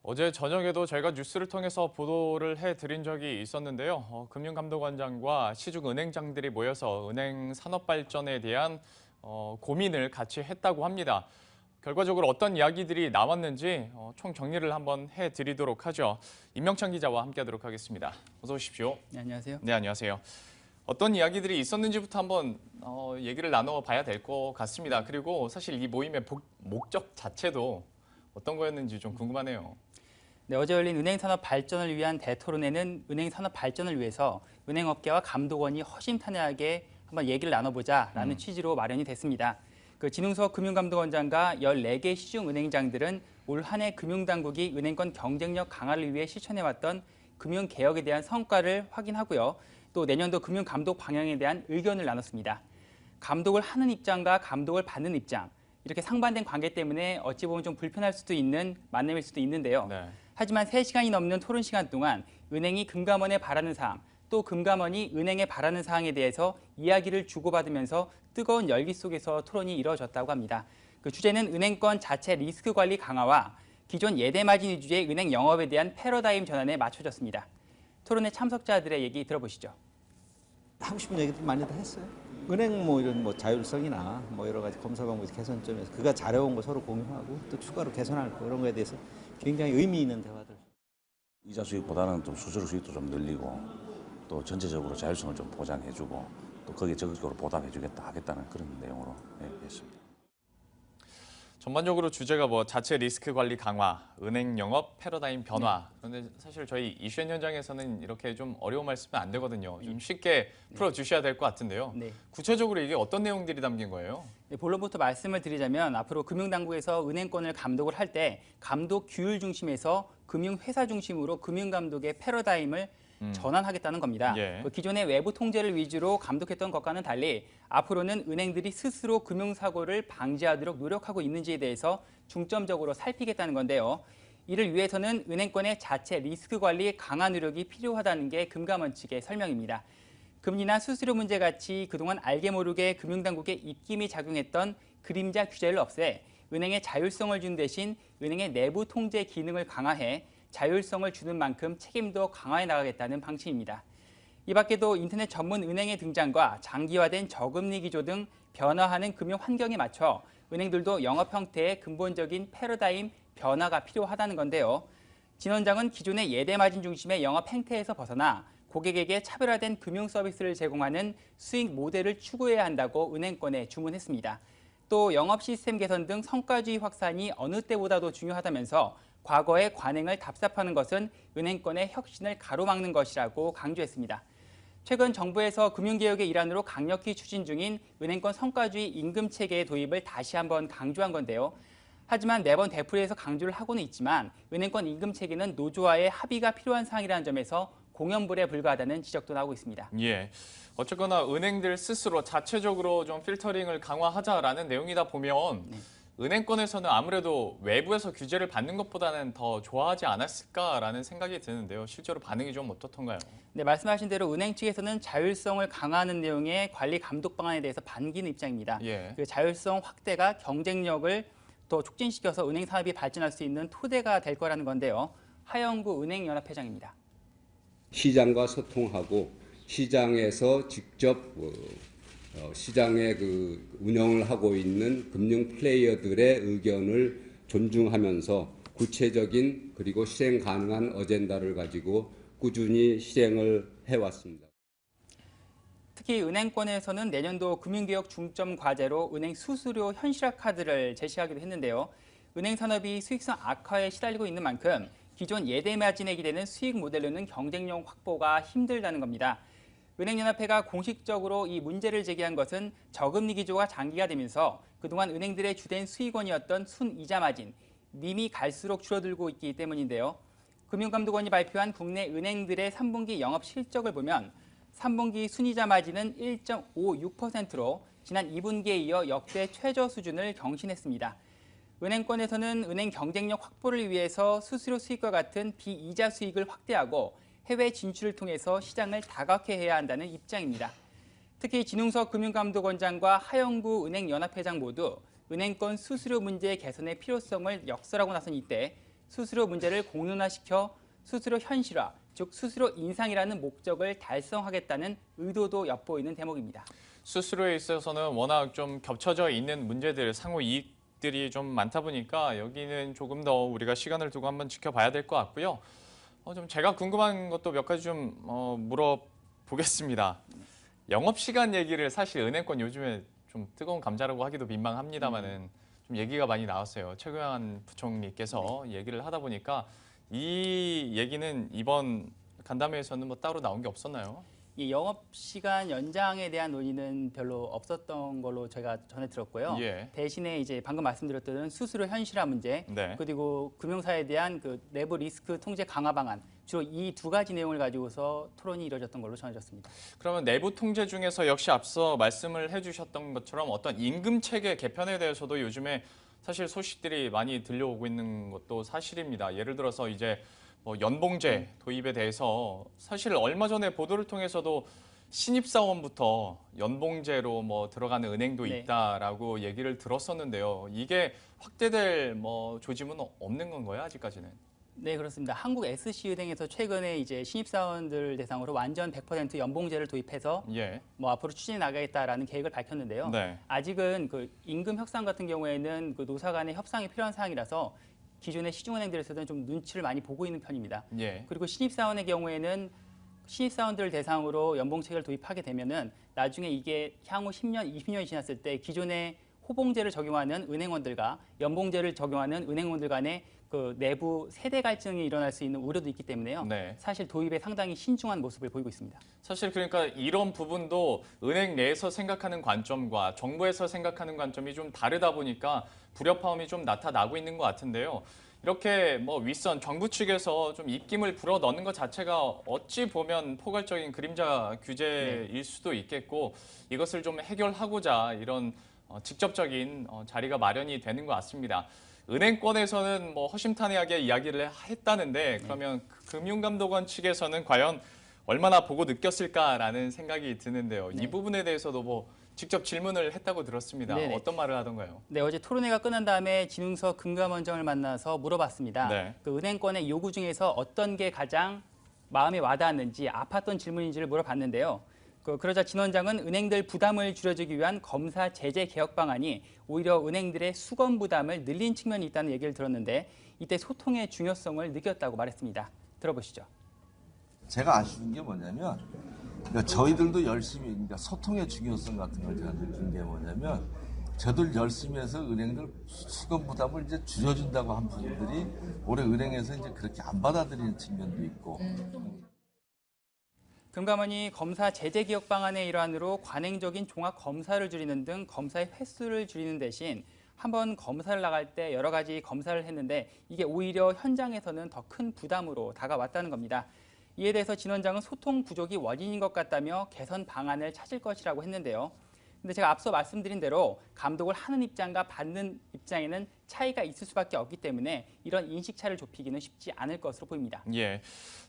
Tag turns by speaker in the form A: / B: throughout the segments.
A: 어제 저녁에도 저희가 뉴스를 통해서 보도를 해드린 적이 있었는데요. 금융감독원장과 시중은행장들이 모여서 은행 산업 발전에 대한 고민을 같이 했다고 합니다. 결과적으로 어떤 이야기들이 나왔는지 총 정리를 한번 해드리도록 하죠. 임명찬 기자와 함께하도록 하겠습니다. 어서 오십시오.
B: 네, 안녕하세요.
A: 네, 안녕하세요. 어떤 이야기들이 있었는지부터 한번 얘기를 나눠봐야 될 것 같습니다. 그리고 사실 이 모임의 목적 자체도 어떤 거였는지 좀 궁금하네요.
B: 네, 어제 열린 은행 산업 발전을 위한 대토론회는 은행 산업 발전을 위해서 은행업계와 감독원이 허심탄회하게 한번 얘기를 나눠보자라는 취지로 마련이 됐습니다. 진웅석 금융감독원장과 14개 시중은행장들은 올 한 해 금융당국이 은행권 경쟁력 강화를 위해 실천해왔던 금융개혁에 대한 성과를 확인하고요. 또 내년도 금융감독 방향에 대한 의견을 나눴습니다. 감독을 하는 입장과 감독을 받는 입장, 이렇게 상반된 관계 때문에 어찌 보면 좀 불편할 수도 있는 만남일 수도 있는데요.
A: 네.
B: 하지만 3시간이 넘는 토론 시간 동안 은행이 금감원에 바라는 사항, 또 금감원이 은행에 바라는 사항에 대해서 이야기를 주고받으면서 뜨거운 열기 속에서 토론이 이루어졌다고 합니다. 주제는 은행권 자체 리스크 관리 강화와 기존 예대 마진 위주의 은행 영업에 대한 패러다임 전환에 맞춰졌습니다. 토론회 참석자들의 얘기 들어보시죠.
C: 하고 싶은 얘기들 많이 다 했어요. 은행 이런 자율성이나 여러 가지 검사 방법 개선점에서 그가 잘해온 거 서로 공유하고 또 추가로 개선할 거 이런 거에 대해서 굉장히 의미 있는 대화들.
D: 이자 수익보다는 좀 수수료 수익도 좀 늘리고 또 전체적으로 자율성을 좀 보장해주고 또 거기에 적극적으로 보답해주겠다 하겠다는 그런 내용으로 했습니다.
A: 전반적으로 주제가 자체 리스크 관리 강화, 은행 영업 패러다임 변화. 그런데 사실 저희 이슈엔 현장에서는 이렇게 좀 어려운 말 쓰면 안 되거든요. 좀 쉽게 풀어주셔야 될 것 같은데요.
B: 네.
A: 구체적으로 이게 어떤 내용들이 담긴 거예요?
B: 네, 본론부터 말씀을 드리자면 앞으로 금융당국에서 은행권을 감독을 할 때 감독 규율 중심에서 금융회사 중심으로 금융감독의 패러다임을 전환하겠다는 겁니다.
A: 예.
B: 기존의 외부 통제를 위주로 감독했던 것과는 달리 앞으로는 은행들이 스스로 금융사고를 방지하도록 노력하고 있는지에 대해서 중점적으로 살피겠다는 건데요. 이를 위해서는 은행권의 자체 리스크 관리 강화 노력이 필요하다는 게 금감원 측의 설명입니다. 금리나 수수료 문제 같이 그동안 알게 모르게 금융당국의 입김이 작용했던 그림자 규제를 없애 은행의 자율성을 준 대신 은행의 내부 통제 기능을 강화해 자율성을 주는 만큼 책임도 강화해 나가겠다는 방침입니다. 이 밖에도 인터넷 전문 은행의 등장과 장기화된 저금리 기조 등 변화하는 금융 환경에 맞춰 은행들도 영업 형태의 근본적인 패러다임 변화가 필요하다는 건데요. 진 원장은 기존의 예대 마진 중심의 영업 행태에서 벗어나 고객에게 차별화된 금융 서비스를 제공하는 수익 모델을 추구해야 한다고 은행권에 주문했습니다. 또 영업 시스템 개선 등 성과주의 확산이 어느 때보다도 중요하다면서 과거의 관행을 답습하는 것은 은행권의 혁신을 가로막는 것이라고 강조했습니다. 최근 정부에서 금융개혁의 일환으로 강력히 추진 중인 은행권 성과주의 임금체계의 도입을 다시 한번 강조한 건데요. 하지만 매번 되풀이해서 강조를 하고는 있지만 은행권 임금체계는 노조와의 합의가 필요한 사항이라는 점에서 공연불에 불과하다는 지적도 나오고 있습니다.
A: 예. 어쨌거나 은행들 스스로 자체적으로 좀 필터링을 강화하자라는 내용이다 보면 은행권에서는 아무래도 외부에서 규제를 받는 것보다는 더 좋아하지 않았을까라는 생각이 드는데요. 실제로 반응이 좀 어떻던가요?
B: 네, 말씀하신 대로 은행 측에서는 자율성을 강화하는 내용의 관리 감독 방안에 대해서 반기는 입장입니다.
A: 예.
B: 자율성 확대가 경쟁력을 더 촉진시켜서 은행 산업이 발전할 수 있는 토대가 될 거라는 건데요. 하영구 은행연합회장입니다.
E: 시장과 소통하고 시장에서 직접 시장의 운영을 하고 있는 금융 플레이어들의 의견을 존중하면서 구체적인 그리고 실행 가능한 어젠다를 가지고 꾸준히 실행을 해왔습니다.
B: 특히 은행권에서는 내년도 금융개혁 중점 과제로 은행 수수료 현실화 카드를 제시하기도 했는데요. 은행 산업이 수익성 악화에 시달리고 있는 만큼 기존 예대 마진에 기대는 수익 모델로는 경쟁력 확보가 힘들다는 겁니다. 은행연합회가 공식적으로 이 문제를 제기한 것은 저금리 기조가 장기화되면서 그동안 은행들의 주된 수익원이었던 순이자 마진, 님이 갈수록 줄어들고 있기 때문인데요. 금융감독원이 발표한 국내 은행들의 3분기 영업 실적을 보면 3분기 순이자 마진은 1.56%로 지난 2분기에 이어 역대 최저 수준을 경신했습니다. 은행권에서는 은행 경쟁력 확보를 위해서 수수료 수익과 같은 비이자 수익을 확대하고 해외 진출을 통해서 시장을 다각화해야 한다는 입장입니다. 특히 진웅석 금융감독원장과 하영구 은행연합회장 모두 은행권 수수료 문제 개선의 필요성을 역설하고 나선 이때 수수료 문제를 공론화시켜 수수료 현실화, 즉 수수료 인상이라는 목적을 달성하겠다는 의도도 엿보이는 대목입니다.
A: 수수료에 있어서는 워낙 좀 겹쳐져 있는 문제들, 상호 이익들이 좀 많다 보니까 여기는 조금 더 우리가 시간을 두고 한번 지켜봐야 될 것 같고요. 좀 제가 궁금한 것도 몇 가지 좀 물어보겠습니다. 영업시간 얘기를 사실 은행권 요즘에 좀 뜨거운 감자라고 하기도 민망합니다만은 좀 얘기가 많이 나왔어요. 최경환 부총리께서 얘기를 하다 보니까 이 얘기는 이번 간담회에서는 뭐 따로 나온 게 없었나요?
B: 이 영업시간 연장에 대한 논의는 별로 없었던 걸로 제가 전해 들었고요.
A: 예.
B: 대신에 이제 방금 말씀드렸던 수수료 현실화 문제,
A: 네.
B: 그리고 금융사에 대한 그 내부 리스크 통제 강화 방안, 주로 이 두 가지 내용을 가지고서 토론이 이뤄졌던 걸로 전해졌습니다.
A: 그러면 내부 통제 중에서 역시 앞서 말씀을 해주셨던 것처럼 어떤 임금 체계 개편에 대해서도 요즘에 사실 소식들이 많이 들려오고 있는 것도 사실입니다. 예를 들어서 이제 뭐 연봉제 도입에 대해서 사실 얼마 전에 보도를 통해서도 신입사원부터 연봉제로 뭐 들어가는 은행도
B: 네.
A: 있다라고 얘기를 들었었는데요. 이게 확대될 뭐 조짐은 없는 건가요, 아직까지는?
B: 네, 그렇습니다. 한국 SC은행에서 최근에 이제 신입사원들 대상으로 완전 100% 연봉제를 도입해서
A: 예.
B: 뭐 앞으로 추진해 나가겠다라는 계획을 밝혔는데요.
A: 네.
B: 아직은 그 임금 협상 같은 경우에는 그 노사 간의 협상이 필요한 사항이라서 기존의 시중은행들에서는 좀 눈치를 많이 보고 있는 편입니다.
A: 예.
B: 그리고 신입사원의 경우에는 신입사원들을 대상으로 연봉체계를 도입하게 되면은 나중에 이게 향후 10년, 20년이 지났을 때 기존의 호봉제를 적용하는 은행원들과 연봉제를 적용하는 은행원들 간의 그 내부 세대 갈등이 일어날 수 있는 우려도 있기 때문에요.
A: 네.
B: 사실 도입에 상당히 신중한 모습을 보이고 있습니다.
A: 사실 그러니까 이런 부분도 은행 내에서 생각하는 관점과 정부에서 생각하는 관점이 좀 다르다 보니까 불협화음이 좀 나타나고 있는 것 같은데요. 이렇게 뭐 윗선 정부 측에서 좀 입김을 불어 넣는 것 자체가 어찌 보면 포괄적인 그림자 규제일 수도 있겠고 이것을 좀 해결하고자 이런 직접적인 자리가 마련이 되는 것 같습니다. 은행권에서는 뭐 허심탄회하게 이야기를 했다는데 그러면 금융감독원 측에서는 과연 얼마나 보고 느꼈을까라는 생각이 드는데요. 이 부분에 대해서도 뭐 직접 질문을 했다고 들었습니다.
B: 네네.
A: 어떤 말을 하던가요?
B: 네, 어제 토론회가 끝난 다음에 진흥서 금감원장을 만나서 물어봤습니다.
A: 네.
B: 그 은행권의 요구 중에서 어떤 게 가장 마음에 와닿았는지 아팠던 질문인지를 물어봤는데요. 그러자 진 원장은 은행들 부담을 줄여주기 위한 검사 제재 개혁 방안이 오히려 은행들의 수검 부담을 늘린 측면이 있다는 얘기를 들었는데 이때 소통의 중요성을 느꼈다고 말했습니다. 들어보시죠.
F: 제가 아쉬운 게 뭐냐면 그러니까 저희들도 열심히 그러니까 소통의 중요성 같은 걸 제가 느낀 게 뭐냐면 저들 열심히 해서 은행들 수검 부담을 이제 줄여준다고 한 부분들이 올해 은행에서 이제 그렇게 안 받아들이는 측면도 있고.
B: 금감원이 검사 제재 개혁 방안의 일환으로 관행적인 종합 검사를 줄이는 등 검사의 횟수를 줄이는 대신 한번 검사를 나갈 때 여러 가지 검사를 했는데 이게 오히려 현장에서는 더 큰 부담으로 다가왔다는 겁니다. 이에 대해서 진 원장은 소통 부족이 원인인 것 같다며 개선 방안을 찾을 것이라고 했는데요. 근데 제가 앞서 말씀드린 대로 감독을 하는 입장과 받는 입장에는 차이가 있을 수밖에 없기 때문에 이런 인식차를 좁히기는 쉽지 않을 것으로 보입니다.
A: 예,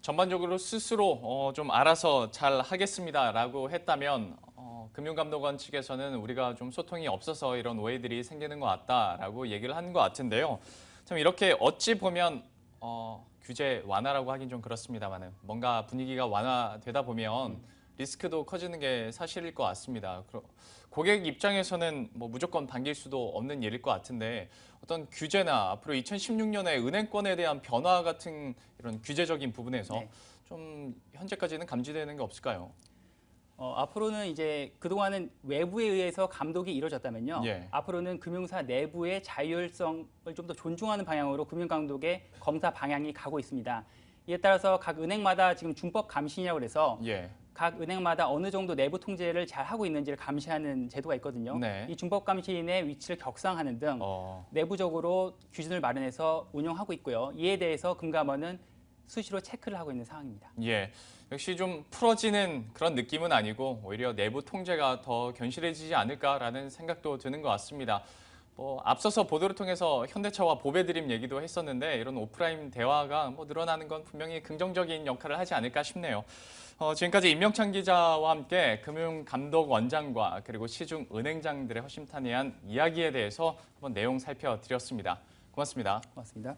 A: 전반적으로 스스로 좀 알아서 잘 하겠습니다라고 했다면 금융감독원 측에서는 우리가 좀 소통이 없어서 이런 오해들이 생기는 것 같다라고 얘기를 한 것 같은데요. 참 이렇게 어찌 보면 규제 완화라고 하긴 좀 그렇습니다만은 뭔가 분위기가 완화되다 보면 리스크도 커지는 게 사실일 것 같습니다. 고객 입장에서는 뭐 무조건 반길 수도 없는 일일 것 같은데 어떤 규제나 앞으로 2016년에 은행권에 대한 변화 같은 이런 규제적인 부분에서
B: 네.
A: 좀 현재까지는 감지되는 게 없을까요?
B: 앞으로는 이제 그동안은 외부에 의해서 감독이 이루어졌다면요.
A: 예.
B: 앞으로는 금융사 내부의 자율성을 좀 더 존중하는 방향으로 금융감독의 검사 방향이 가고 있습니다. 이에 따라서 각 은행마다 지금 준법 감시라고 해서
A: 예.
B: 각 은행마다 어느 정도 내부 통제를 잘 하고 있는지를 감시하는 제도가 있거든요.
A: 네.
B: 이 준법 감시인의 위치를 격상하는 등 내부적으로 기준을 마련해서 운영하고 있고요. 이에 대해서 금감원은 수시로 체크를 하고 있는 상황입니다.
A: 예. 역시 좀 풀어지는 그런 느낌은 아니고 오히려 내부 통제가 더 견실해지지 않을까라는 생각도 드는 것 같습니다. 앞서서 보도를 통해서 현대차와 보배드림 얘기도 했었는데 이런 오프라인 대화가 늘어나는 건 분명히 긍정적인 역할을 하지 않을까 싶네요. 지금까지 임명찬 기자와 함께 금융감독원장과 그리고 시중은행장들의 허심탄회한 이야기에 대해서 한번 내용 살펴드렸습니다. 고맙습니다.
B: 고맙습니다.